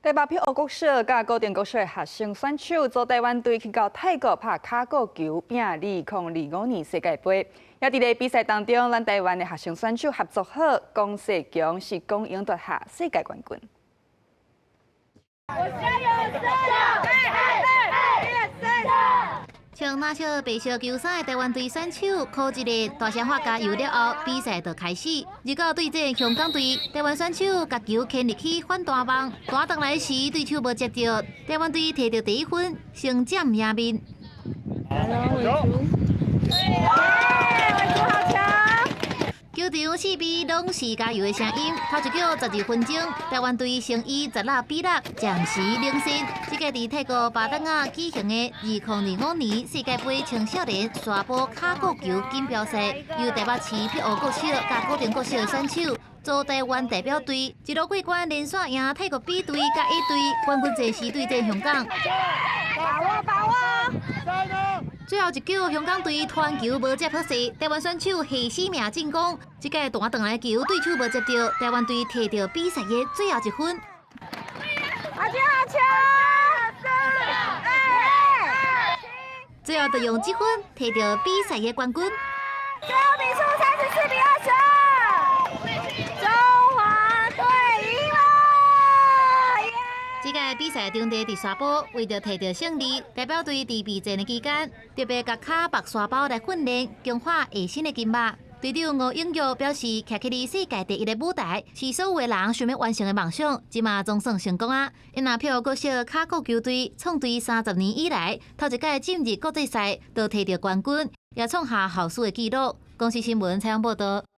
台北漂国小甲高电国小学生选手组台湾队去到泰国拍卡国球，拼2025年世界杯。也伫个比赛当中，咱台湾的学生选手合作好，江世强是共赢夺下世界冠军。 穿蓝色白色球衫的台湾队选手，靠一个大声话加油了后，比赛就开始。入到对阵香港队，台湾选手把球牵入去反大网，弹回来时对手无接到，台湾队摕到第1分，先占赢面。球场四边拢是加油的声音。头一局12分钟，台湾队先以16比6暂时领先。这个伫泰国巴丹亚举行的2025年世界杯青少年沙波卡国球锦标赛，由台北市漂国小甲高电国小的选手组台湾代表队，一路过关连续赢泰国 B 队甲 A 队，冠军赛时对阵香港。把握！最后一球，香港队传球无接好势，台湾选手下死命进攻，这个弹回来球对手无接到，台湾队摕到比赛的最后1分。最后就用这分摕到比赛的冠军。最后比数34比22，中华队赢了！这个比赛中地伫沙坡，为着摕到胜利，代表队伫备战的期间，特别甲卡绑沙包来训练，强化下身的筋膜。队长吴永玉表示，徛起世界第1的舞台，是所有的人想要完成的梦想，即嘛总算成功啊！因那漂国小卡国球队创队30年以来，头一届进入国际赛，都摕到冠军，也创下好数的纪录。公司新闻采访报道。